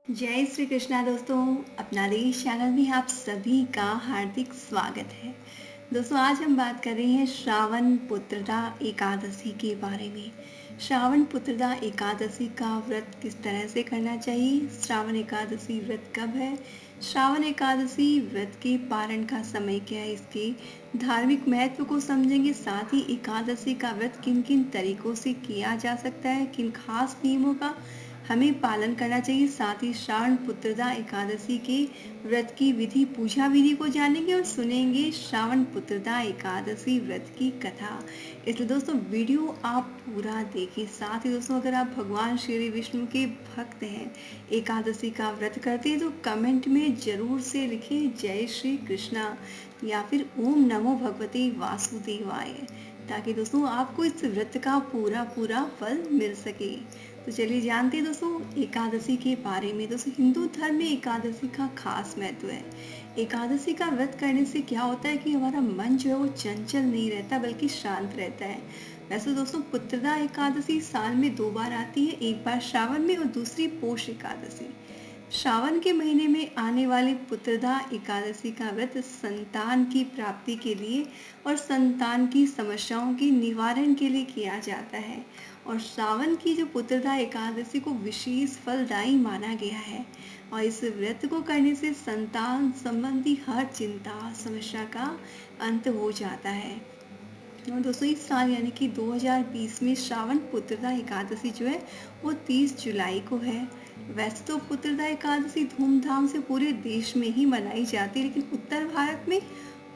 जय श्री कृष्णा दोस्तों। अपना देश चैनल में आप सभी का हार्दिक स्वागत है। दोस्तों आज हम बात कर रहे हैं श्रावण पुत्रदा एकादशी के बारे में। श्रावण पुत्रदा एकादशी का व्रत किस तरह से करना चाहिए, श्रावण एकादशी व्रत कब है, श्रावण एकादशी व्रत के पारण का समय क्या है, इसके धार्मिक महत्व को समझेंगे। साथ ही एकादशी का व्रत किन किन तरीकों से किया जा सकता है, किन खास नियमों का हमें पालन करना चाहिए। साथ ही श्रावण पुत्रदा एकादशी के व्रत की विधि पूजा विधि को जानेंगे और सुनेंगे श्रावण पुत्रदा एकादशी व्रत की कथा। इसलिए दोस्तों वीडियो आप पूरा देखें। साथ ही दोस्तों अगर आप भगवान श्री विष्णु के भक्त हैं, एकादशी का व्रत करते हैं, तो कमेंट में जरूर से लिखें जय श्री कृष्णा या फिर ओम नमो भगवते वासुदेवाय, ताकि दोस्तों आपको इस व्रत का पूरा पूरा फल मिल सके। तो चलिए जानते हैं दोस्तों एकादशी के बारे में। दोस्तों हिंदू धर्म में एकादशी का खास महत्व है। एकादशी का व्रत करने से क्या होता है कि हमारा मन जो है वो चंचल नहीं रहता बल्कि शांत रहता है। वैसे दोस्तों पुत्रदा एकादशी साल में 2 बार आती है, एक बार श्रावण में और दूसरी पोष एकादशी। श्रावण के महीने में आने वाले पुत्रदा एकादशी का व्रत संतान की प्राप्ति के लिए और संतान की समस्याओं के निवारण के लिए किया जाता है। और श्रावण की जो पुत्रदा एकादशी को विशेष फलदायी माना गया है और इस व्रत को करने से संतान संबंधी हर चिंता समस्या का अंत हो जाता है। और दोस्तों इस साल यानी कि 2020 में श्रावण पुत्रदा एकादशी जो है वो 30 जुलाई को है। वैसे तो पुत्रदा एकादशी धूमधाम से पूरे देश में ही मनाई जाती है, लेकिन उत्तर भारत में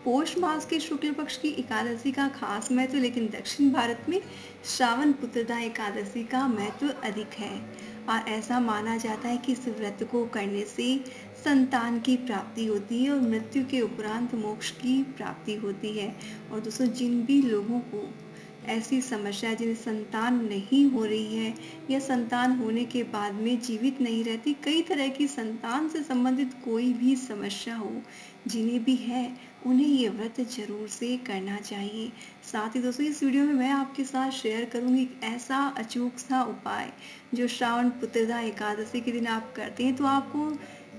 पौष मास के शुक्ल पक्ष की एकादशी का खास महत्व, लेकिन दक्षिण भारत में श्रावण पुत्रदा एकादशी का महत्व अधिक है। और ऐसा माना जाता है कि इस व्रत को करने से संतान की प्राप्ति होती है और मृत्यु के उपरांत मोक्ष की प्राप्ति होती है। और दोस्तों जिन भी लोगों को ऐसी समस्या जिन्हें संतान नहीं हो रही है या संतान होने के बाद में जीवित नहीं रहती, कई तरह की संतान से संबंधित कोई भी समस्या हो, जिन्हें भी है उन्हें ये व्रत जरूर से करना चाहिए। साथ ही दोस्तों इस वीडियो में मैं आपके साथ शेयर करूंगी एक ऐसा अचूक सा उपाय जो श्रावण पुत्रदा एकादशी के दिन आप करते हैं तो आपको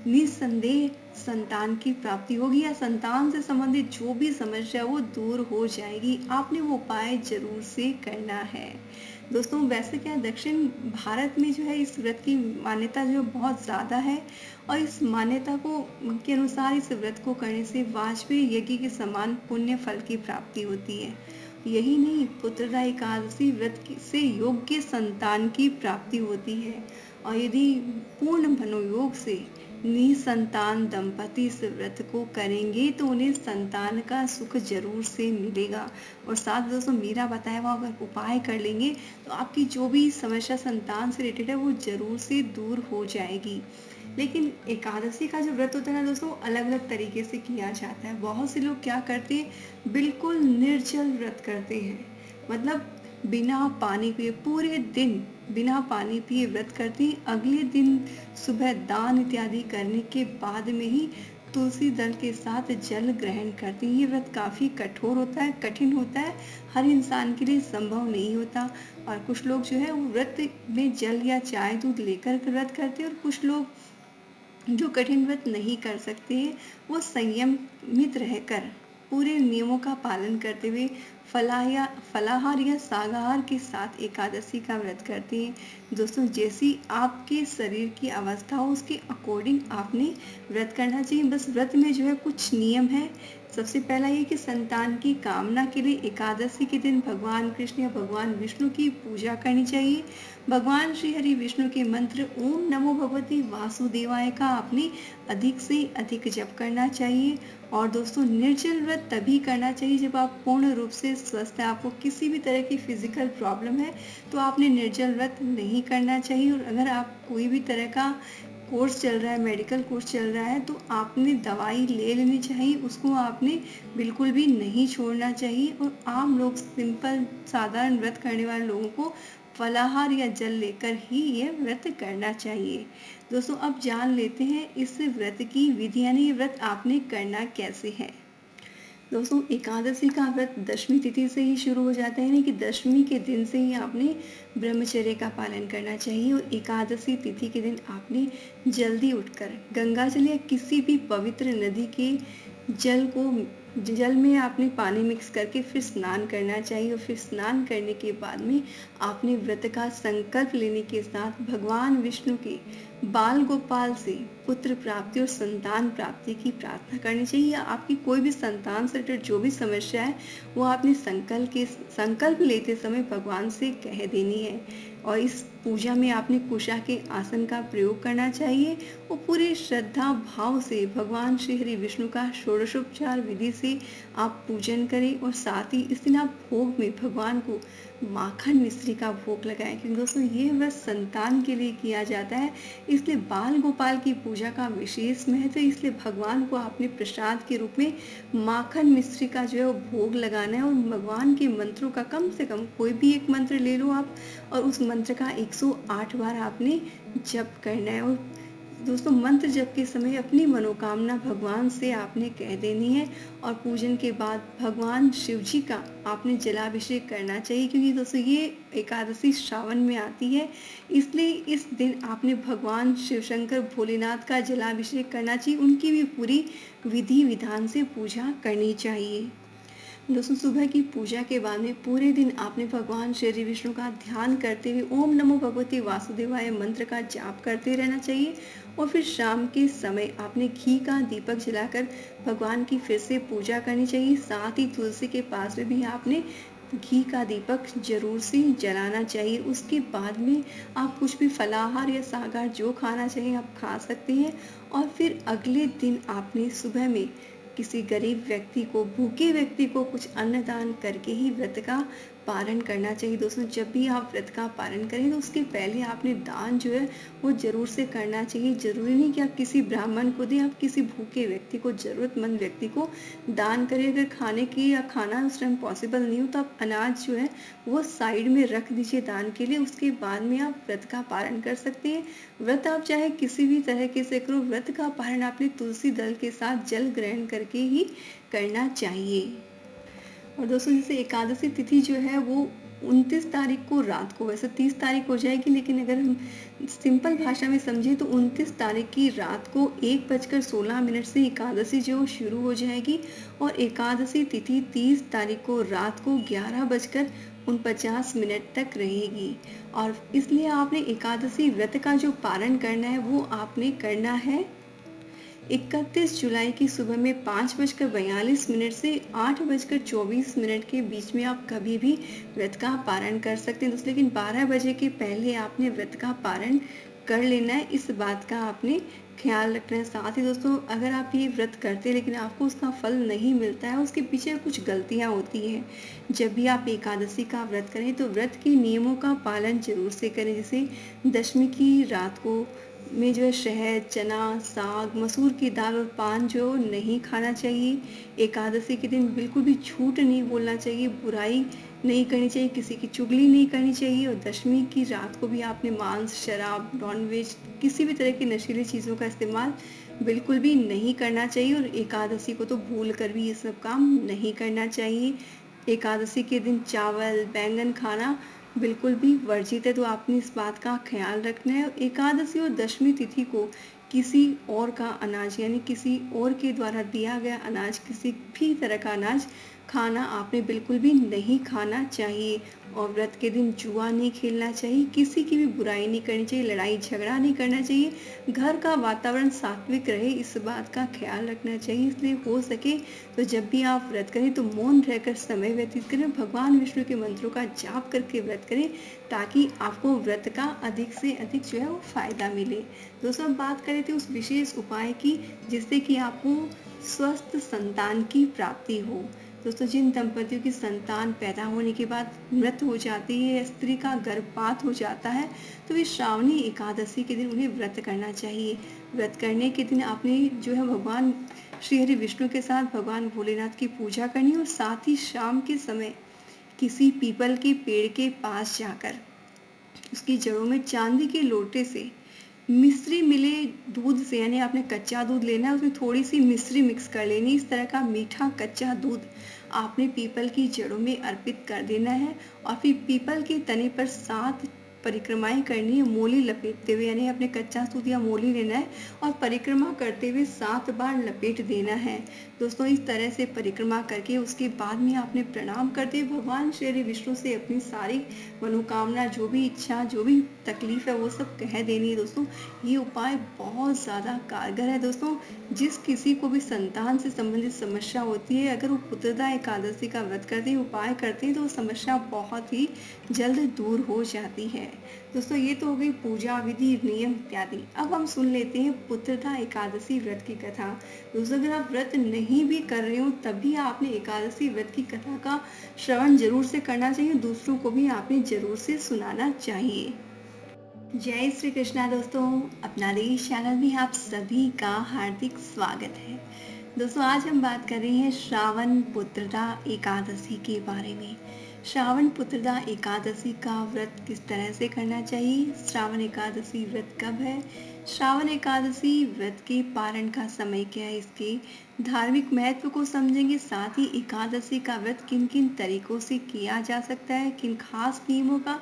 निस्संदेह संतान की प्राप्ति होगी या संतान से संबंधित जो भी समस्या वो दूर हो जाएगी। आपने वो उपाय जरूर से करना है। दोस्तों वैसे क्या दक्षिण भारत में जो है इस व्रत की मान्यता जो बहुत ज़्यादा है और इस मान्यता को के अनुसार इस व्रत को करने से वाजपेयी यज्ञ के समान पुण्य फल की प्राप्ति होती है। यही नहीं, पुत्रदा एकादशी व्रत से योग्य संतान की प्राप्ति होती है। और यदि पूर्ण मनोयोग से निसंतान दंपति इस व्रत को करेंगे तो उन्हें संतान का सुख जरूर से मिलेगा। और साथ दोस्तों मेरा बताया हुआ अगर उपाय कर लेंगे तो आपकी जो भी समस्या संतान से रिलेटेड है वो जरूर से दूर हो जाएगी। लेकिन एकादशी का जो व्रत होता है ना दोस्तों, अलग अलग तरीके से किया जाता है। बहुत से लोग क्या करते हैं, बिल्कुल निर्जल व्रत करते हैं, मतलब बिना पानी पिए पूरे दिन बिना पानी पिए व्रत करते हैं। अगले दिन सुबह दान इत्यादि करने के बाद में ही तुलसी दल के साथ जल ग्रहण करते हैं। ये व्रत काफ़ी कठोर होता है, कठिन होता है, हर इंसान के लिए संभव नहीं होता। और कुछ लोग जो है वो व्रत में जल या चाय दूध लेकर व्रत करते हैं और कुछ लोग जो कठिन व्रत नहीं कर सकते हैं वो संयमित रहकर पूरे नियमों का पालन करते हुए फलाहार या शाकाहार के साथ एकादशी का व्रत करते हैं। दोस्तों जैसी आपके शरीर की अवस्था हो उसके अकॉर्डिंग आपने व्रत करना चाहिए। बस व्रत में जो है कुछ नियम है। सबसे पहला ये कि संतान की कामना के लिए एकादशी के दिन भगवान कृष्ण या भगवान विष्णु की पूजा करनी चाहिए। भगवान श्री हरि विष्णु के मंत्र ओम नमो भगवते वासुदेवाय का आपने अधिक से अधिक जप करना चाहिए। और दोस्तों निर्जल व्रत तभी करना चाहिए जब आप पूर्ण रूप से स्वस्थ हैं, आपको किसी भी तरह की फिजिकल प्रॉब्लम है तो आपने निर्जल व्रत नहीं करना चाहिए। और अगर आप कोई भी तरह का कोर्स चल रहा है, मेडिकल कोर्स चल रहा है, तो आपने दवाई ले लेनी चाहिए, उसको आपने बिल्कुल भी नहीं छोड़ना चाहिए। और आम लोग सिंपल साधारण व्रत करने वाले लोगों को फलाहार या जल लेकर ही ये व्रत करना चाहिए। दोस्तों अब जान लेते हैं इस व्रत की विधि, यानी ये व्रत आपने करना कैसे है। दोस्तों एकादशी का व्रत दशमी तिथि से ही शुरू हो जाता है, यानी कि दशमी के दिन से ही आपने ब्रह्मचर्य का पालन करना चाहिए। और एकादशी तिथि के दिन आपने जल्दी उठकर गंगा जल या किसी भी पवित्र नदी के जल में आपने पानी मिक्स करके फिर स्नान करना चाहिए। और फिर स्नान करने के बाद में आपने व्रत का संकल्प लेने के साथ भगवान विष्णु के बाल गोपाल से पुत्र प्राप्ति और संतान प्राप्ति की प्रार्थना करनी चाहिए। या आपकी कोई भी संतान से रिलेटेड जो भी समस्या है वो आपने संकल्प लेते समय भगवान से कह देनी है। और इस पूजा में आपने कुशा के आसन का प्रयोग करना चाहिए और पूरे श्रद्धा भाव से भगवान श्री हरि विष्णु का षोडशोपचार विधि से आप पूजन करें। और साथ ही इस दिन आप भोग में भगवान को माखन मिश्री का भोग लगाएं, क्योंकि दोस्तों ये व्रत संतान के लिए किया जाता है, इसलिए बाल गोपाल की पूजा का विशेष महत्व है। इसलिए भगवान को आपने प्रसाद के रूप में माखन मिश्री का जो है वो भोग लगाना है। और भगवान के मंत्रों का कम से कम कोई भी एक मंत्र ले लो आप, और उस मंत्र का 108 बार आपने जप करना है। और दोस्तों मंत्र जप के समय अपनी मनोकामना भगवान से आपने कह देनी है। और पूजन के बाद भगवान शिव जी का आपने जलाभिषेक करना चाहिए, क्योंकि दोस्तों ये एकादशी श्रावण में आती है, इसलिए इस दिन आपने भगवान शिव शंकर भोलेनाथ का जलाभिषेक करना चाहिए। उनकी भी पूरी विधि विधान से पूजा करनी चाहिए। दोस्तों सुबह की पूजा के बाद में पूरे दिन आपने भगवान श्री विष्णु का ध्यान करते हुए ओम नमो भगवते वासुदेवाय मंत्र का जाप करते रहना चाहिए। और फिर शाम के समय आपने घी का दीपक जलाकर भगवान की फिर से पूजा करनी चाहिए। साथ ही तुलसी के पास में भी आपने घी का दीपक जरूर से जलाना चाहिए। उसके बाद में आप कुछ भी फलाहार या सागार जो खाना चाहिए आप खा सकते हैं। और फिर अगले दिन आपने सुबह में किसी गरीब व्यक्ति को, भूखे व्यक्ति को कुछ अन्नदान करके ही व्रत का पालन करना चाहिए। दोस्तों जब भी आप व्रत का पालन करें तो उसके पहले आपने दान जो है वो जरूर से करना चाहिए। जरूरी नहीं कि आप किसी ब्राह्मण को दें, आप किसी भूखे व्यक्ति को, जरूरतमंद व्यक्ति को दान करें। अगर खाने की या खाना उस टाइम पॉसिबल नहीं हो तो आप अनाज जो है वो साइड में रख दीजिए दान के लिए। उसके बाद में आप व्रत का पालन कर सकते हैं। व्रत आप चाहे किसी भी तरह के से करो, व्रत का पालन आपने तुलसी दल के साथ जल ग्रहण करके ही करना चाहिए। और दोस्तों जैसे एकादशी तिथि जो है वो 29 तारीख को रात को, वैसे 30 तारीख हो जाएगी, लेकिन अगर हम सिंपल भाषा में समझें तो 29 तारीख की रात को 1:16 से एकादशी जो शुरू हो जाएगी। और एकादशी तिथि 30 तारीख को रात को 11:49 तक रहेगी। और इसलिए आपने एकादशी व्रत का जो पालन करना है वो आपने करना है 31 जुलाई की सुबह में 5:42 से 8:24 के बीच में आप कभी भी व्रत का पारण कर सकते हैं दोस्तों। लेकिन 12 बजे के पहले आपने व्रत का पारण कर लेना है, इस बात का आपने ख्याल रखना है। साथ ही दोस्तों अगर आप ये व्रत करते हैं लेकिन आपको उसका फल नहीं मिलता है, उसके पीछे कुछ गलतियां होती हैं। जब भी आप एकादशी का व्रत करें तो व्रत के नियमों का पालन जरूर से करें। जैसे दशमी की रात को में जो है शहद, चना, साग, मसूर की दाल और पान जो नहीं खाना चाहिए। एकादशी के दिन बिल्कुल भी झूठ नहीं बोलना चाहिए, बुराई नहीं करनी चाहिए, किसी की चुगली नहीं करनी चाहिए। और दशमी की रात को भी आपने मांस, शराब, नॉनवेज, किसी भी तरह की नशीली चीज़ों का इस्तेमाल बिल्कुल भी नहीं करना चाहिए। और एकादशी को तो भूल कर भी ये सब काम नहीं करना चाहिए। एकादशी के दिन चावल, बैंगन खाना बिल्कुल भी वर्जित है, तो आपने इस बात का ख्याल रखना है। एकादशी और दशमी तिथि को किसी और का अनाज, यानी किसी और के द्वारा दिया गया अनाज, किसी भी तरह का अनाज खाना आपने बिल्कुल भी नहीं खाना चाहिए। और व्रत के दिन जुआ नहीं खेलना चाहिए, किसी की भी बुराई नहीं करनी चाहिए, लड़ाई झगड़ा नहीं करना चाहिए। घर का वातावरण सात्विक रहे, इस बात का ख्याल रखना चाहिए। इसलिए हो सके तो जब भी आप व्रत करें तो मौन रहकर समय व्यतीत करें, भगवान विष्णु के मंत्रों का जाप करके व्रत करें, ताकि आपको व्रत का अधिक से अधिक जो है वो फायदा मिले। दोस्तों हम बात करें थे उस विशेष उपाय की जिससे कि आपको स्वस्थ संतान की प्राप्ति हो। दोस्तों जिन दंपतियों की संतान पैदा होने के बाद मृत हो जाती है, स्त्री का गर्भपात हो जाता है, तो वे श्रावणी एकादशी के दिन उन्हें व्रत करना चाहिए। व्रत करने के दिन आपने जो है भगवान श्री हरि विष्णु के साथ भगवान भोलेनाथ की पूजा करनी, और साथ ही शाम के समय किसी पीपल के पेड़ के पास जाकर उसकी जड़ों में चांदी के लोटे से मिश्री मिले दूध से, यानी आपने कच्चा दूध लेना है, उसमें थोड़ी सी मिश्री मिक्स कर लेनी। इस तरह का मीठा कच्चा दूध आपने पीपल की जड़ों में अर्पित कर देना है और फिर पीपल के तने पर 7 परिक्रमाएं करनी है, मोली लपेटते हुए, यानी आपने कच्चा दूध या मोली लेना है और परिक्रमा करते हुए 7 बार लपेट देना है। दोस्तों इस तरह से परिक्रमा करके उसके बाद में आपने प्रणाम करते हुए भगवान श्री विष्णु से अपनी सारी मनोकामना, जो भी इच्छा, जो भी तकलीफ है, वो सब कह देनी है। दोस्तों ये उपाय बहुत ज़्यादा कारगर है। दोस्तों जिस किसी को भी संतान से संबंधित समस्या होती है, अगर वो पुत्रदा एकादशी का व्रत करते हैं, उपाय करते हैं, तो वो समस्या बहुत ही जल्द दूर हो जाती है। दोस्तों ये तो हो गई पूजा विधि, नियम इत्यादि। अब हम सुन लेते हैं पुत्रदा एकादशी व्रत की कथा। दोस्तों अगर आप व्रत नहीं भी कर रहे हो तब भी आपने एकादशी व्रत की कथा का श्रवण जरूर से करना चाहिए, दूसरों को भी आपने जरूर से सुनाना चाहिए। जय श्री कृष्णा दोस्तों, अपना देश चैनल में आप सभी का हार्दिक स्वागत है। दोस्तों आज हम बात कर रहे हैं श्रावण पुत्रदा एकादशी के बारे में। श्रावण पुत्रदा एकादशी का व्रत किस तरह से करना चाहिए, श्रावण एकादशी व्रत कब है, श्रावण एकादशी व्रत के पारण का समय क्या है, इसके धार्मिक महत्व को समझेंगे। साथ ही एकादशी का व्रत किन किन तरीकों से किया जा सकता है, किन खास नियमों का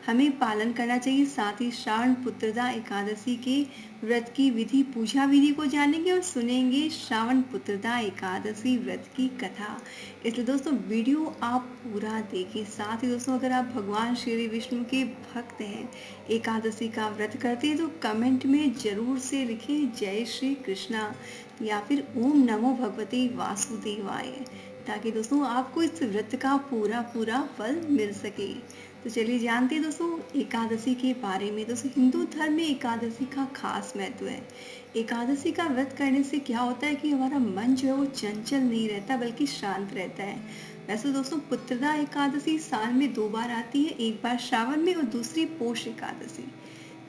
हमें पालन करना चाहिए। साथ ही श्रावण पुत्रदा एकादशी के व्रत की विधि, पूजा विधि को जानेंगे और सुनेंगे श्रावण पुत्रदा एकादशी व्रत की कथा। इसलिए दोस्तों वीडियो आप पूरा देखें। साथ ही दोस्तों अगर आप भगवान श्री विष्णु के भक्त हैं, एकादशी का व्रत करते हैं, तो कमेंट में जरूर से लिखें जय श्री कृष्णा या फिर ओम नमो भगवते वासुदेवाय, ताकि दोस्तों आपको इस व्रत का पूरा फल मिल सके। तो चलिए जानते हैं दोस्तों एकादशी के बारे में। दोस्तों हिंदू धर्म में एकादशी का खास महत्व है। एकादशी का व्रत करने से क्या होता है कि हमारा मन जो है वो चंचल नहीं रहता, बल्कि शांत रहता है। वैसे दोस्तों पुत्रदा एकादशी साल में 2 बार आती है, एक बार श्रावण में और दूसरी पोष एकादशी।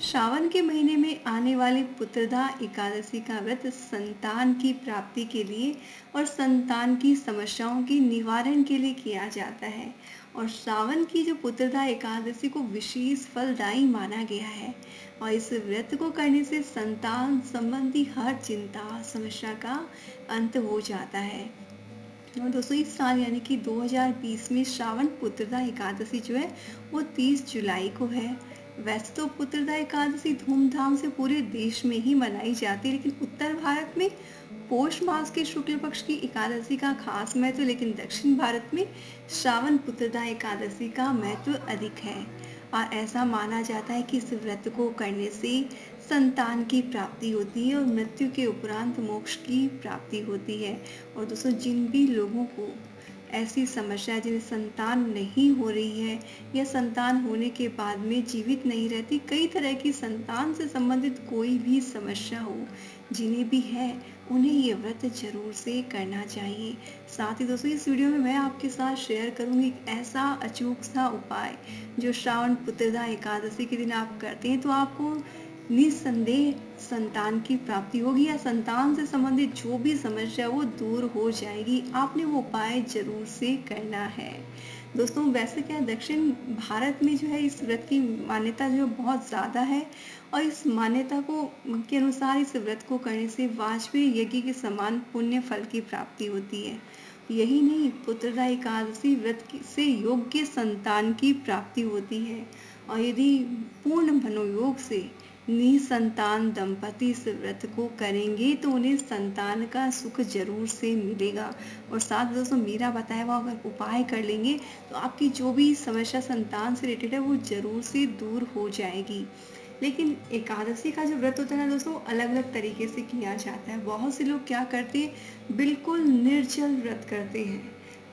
श्रावण के महीने में आने वाले पुत्रदा एकादशी का व्रत संतान की प्राप्ति के लिए और संतान की समस्याओं के निवारण के लिए किया जाता है। और श्रावण की जो पुत्रदा एकादशी को विशेष फलदायी माना गया है और इस व्रत को करने से संतान संबंधी हर चिंता समस्या का अंत हो जाता है। और दोस्तों इस साल यानी कि 2020 में श्रावण पुत्रदा एकादशी जो है वो 30 जुलाई को है। वैसे तो पुत्रदा एकादशी धूमधाम से पूरे देश में ही मनाई जाती है, लेकिन उत्तर भारत में पौष मास के शुक्ल पक्ष की एकादशी का खास महत्व, लेकिन दक्षिण भारत में श्रावण पुत्रदा एकादशी का महत्व अधिक है। और ऐसा माना जाता है कि इस व्रत को करने से संतान की प्राप्ति होती है और मृत्यु के उपरांत मोक्ष की प्राप्ति होती है। और दोस्तों जिन भी लोगों को ऐसी समस्या, जिन्हें संतान नहीं हो रही है या संतान होने के बाद में जीवित नहीं रहती, कई तरह की संतान से संबंधित कोई भी समस्या हो, जिन्हें भी है, उन्हें ये व्रत जरूर से करना चाहिए। साथ ही दोस्तों इस वीडियो में मैं आपके साथ शेयर करूंगी एक ऐसा अचूक सा उपाय जो श्रावण पुत्रदा एकादशी के दिन आप करते हैं तो आपको निस्संदेह संतान की प्राप्ति होगी या संतान से संबंधित जो भी समस्या वो दूर हो जाएगी। आपने वो उपाय जरूर से करना है। दोस्तों वैसे क्या दक्षिण भारत में जो है इस व्रत की मान्यता जो बहुत ज़्यादा है और इस मान्यता को के अनुसार इस व्रत को करने से वाजपेयी यज्ञ के समान पुण्य फल की प्राप्ति होती है। यही नहीं, पुत्रदा एकादशी व्रत से योग्य संतान की प्राप्ति होती है। और यदि पूर्ण मनोयोग से निसंतान दंपति इस व्रत को करेंगे तो उन्हें संतान का सुख जरूर से मिलेगा। और साथ दोस्तों मेरा बताया हुआ अगर उपाय कर लेंगे तो आपकी जो भी समस्या संतान से रिलेटेड है वो जरूर से दूर हो जाएगी। लेकिन एकादशी का जो व्रत होता है ना दोस्तों, अलग अलग तरीके से किया जाता है। बहुत से लोग क्या करते हैं, बिल्कुल निर्जल व्रत करते हैं,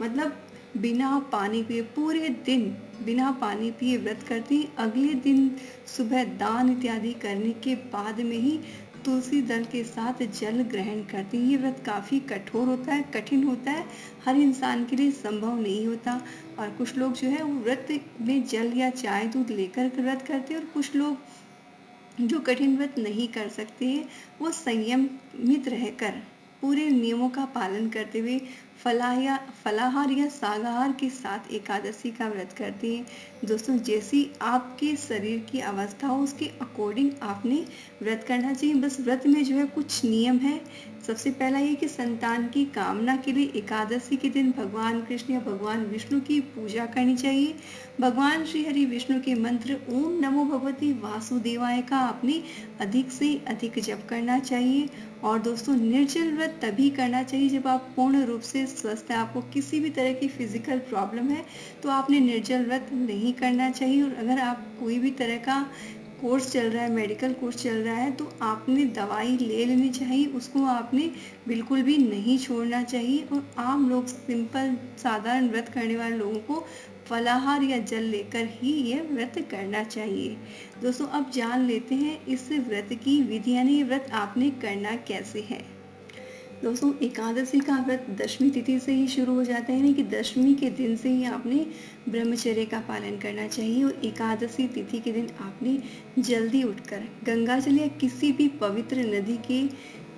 मतलब बिना पानी पिए पूरे दिन बिना पानी पिए व्रत करती हैं। अगले दिन सुबह दान इत्यादि करने के बाद में ही तुलसी दल के साथ जल ग्रहण करती हैं। ये व्रत काफ़ी कठोर होता है, कठिन होता है, हर इंसान के लिए संभव नहीं होता। और कुछ लोग जो है वो व्रत में जल या चाय दूध लेकर व्रत करते हैं और कुछ लोग जो कठिन व्रत नहीं कर सकते हैं वो संयमित रहकर पूरे नियमों का पालन करते हुए फलाहार या शाकाहार के साथ एकादशी का व्रत करते हैं। दोस्तों, जैसी आपके शरीर की अवस्था हो उसके अकॉर्डिंग आपने व्रत करना चाहिए। बस व्रत में जो है कुछ नियम है। सबसे पहला ये कि संतान की कामना के लिए एकादशी के दिन भगवान कृष्ण या भगवान विष्णु की पूजा करनी चाहिए। भगवान श्री हरि विष्णु के मंत्र ओम नमो भगवते वासुदेवाय का आपने अधिक से अधिक जप करना चाहिए। और दोस्तों, निर्जल व्रत तभी करना चाहिए जब आप पूर्ण रूप से स्वस्थ हैं, आपको किसी भी तरह की फिजिकल प्रॉब्लम है तो आपने निर्जल व्रत नहीं करना चाहिए। और अगर आप कोई भी तरह का कोर्स चल रहा है, मेडिकल कोर्स चल रहा है, तो आपने दवाई ले लेनी चाहिए, उसको आपने बिल्कुल भी नहीं छोड़ना चाहिए। और आम लोग, सिंपल साधारण व्रत करने वाले लोगों को फलाहार या जल लेकर ही ये व्रत करना चाहिए। दोस्तों, अब जान लेते हैं इस व्रत की विधि, यानी ये व्रत आपने करना कैसे है। दोस्तों, एकादशी का व्रत दशमी तिथि से ही शुरू हो जाता है, यानी कि दशमी के दिन से ही आपने ब्रह्मचर्य का पालन करना चाहिए। और एकादशी तिथि के दिन आपने जल्दी उठकर गंगा जल या किसी भी पवित्र नदी के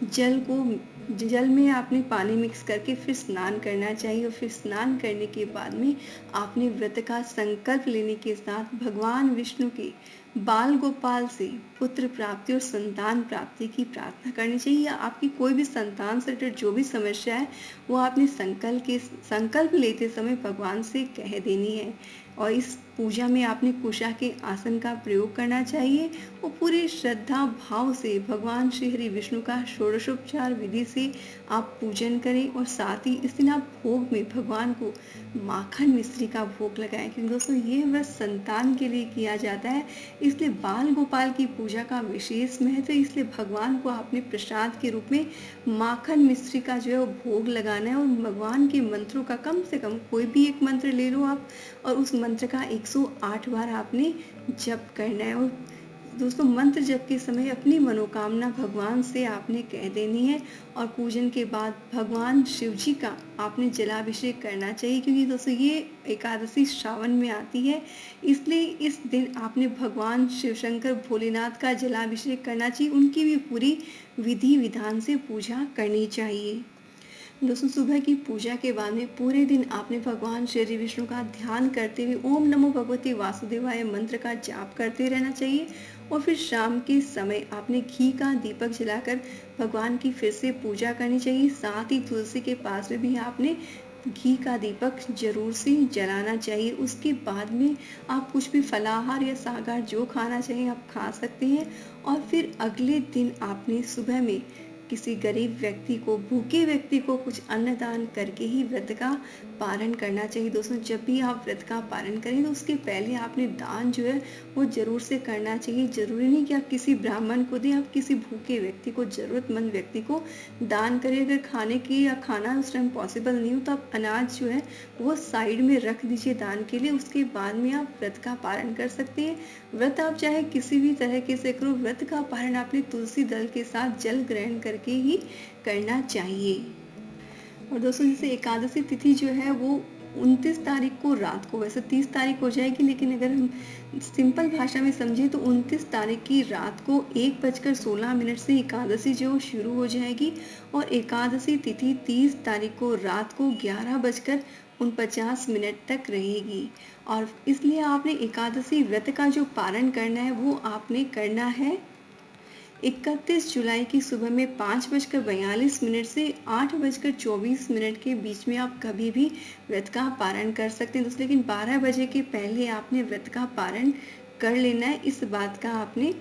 जल में आपने पानी मिक्स करके फिर स्नान करना चाहिए। और फिर स्नान करने के बाद में आपने व्रत का संकल्प लेने के साथ भगवान विष्णु के बाल गोपाल से पुत्र प्राप्ति और संतान प्राप्ति की प्रार्थना करनी चाहिए। या आपकी कोई भी संतान से रिलेटेड जो भी समस्या है वो आपने संकल्प लेते समय भगवान से कह देनी है। और इस पूजा में आपने कुशा के आसन का प्रयोग करना चाहिए और पूरे श्रद्धा भाव से भगवान श्री हरि विष्णु का षोडशोपचार विधि से आप पूजन करें। और साथ ही इस दिन आप भोग में भगवान को माखन मिश्री का भोग लगाएं, क्योंकि दोस्तों ये व्रत संतान के लिए किया जाता है, इसलिए बाल गोपाल की पूजा का विशेष महत्व है। इसलिए भगवान को आपने प्रसाद के रूप में माखन मिश्री का जो है वो भोग लगाना है। और भगवान के मंत्रों का कम से कम कोई भी एक मंत्र ले लो आप, और उस मंत्र का 108 बार आपने जप करना है। और दोस्तों, मंत्र जप के समय अपनी मनोकामना भगवान से आपने कह देनी है। और पूजन के बाद भगवान शिव जी का आपने जलाभिषेक करना चाहिए, क्योंकि दोस्तों ये एकादशी श्रावण में आती है, इसलिए इस दिन आपने भगवान शिव शंकर भोलेनाथ का जलाभिषेक करना चाहिए। उनकी भी पूरी विधि विधान से पूजा करनी चाहिए। दोस्तों, सुबह की पूजा के बाद में पूरे दिन आपने भगवान श्री विष्णु का ध्यान करते हुए ओम नमो भगवते वासुदेवाय मंत्र का जाप करते रहना चाहिए। और फिर शाम के समय आपने घी का दीपक जलाकर भगवान की फिर से पूजा करनी चाहिए। साथ ही तुलसी के पास में भी आपने घी का दीपक जरूर से जलाना चाहिए। उसके बाद में आप कुछ भी फलाहार या शाकाहार जो खाना चाहिए आप खा सकते हैं। और फिर अगले दिन आपने सुबह में किसी गरीब व्यक्ति को, भूखे व्यक्ति को कुछ अन्नदान करके ही व्रत का पालन करना चाहिए। दोस्तों, जब भी आप व्रत का पालन करें तो उसके पहले आपने दान जो है वो जरूर से करना चाहिए। जरूरी नहीं कि आप किसी ब्राह्मण को दें, आप किसी भूखे व्यक्ति को, जरूरतमंद व्यक्ति को दान करें। अगर खाने की या खाना उस टाइम पॉसिबल नहीं हो तो आप अनाज जो है वो साइड में रख दीजिए दान के लिए। उसके बाद में आप व्रत का पालन कर सकते हैं। व्रत आप चाहे किसी भी तरह से करो, व्रत का पालन आपने तुलसी दल के साथ जल ग्रहण करके ही करना चाहिए। और दोस्तों, जैसे एकादशी तिथि जो है वो 29 तारीख को रात को, वैसे 30 तारीख हो जाएगी, लेकिन अगर हम सिंपल भाषा में समझें तो 29 तारीख की रात को 1:16 से एकादशी जो शुरू हो जाएगी। और एकादशी तिथि 30 तारीख को रात को 11:49 तक रहेगी। और इसलिए आपने एकादशी व्रत का जो पालन करना है वो आपने करना है 31 जुलाई की सुबह में 5:42 से 8:24 के बीच में आप कभी भी व्रत का पारण कर सकते हैं। लेकिन 12 बजे के पहले आपने व्रत का पारण कर लेना है, इस बात का आपने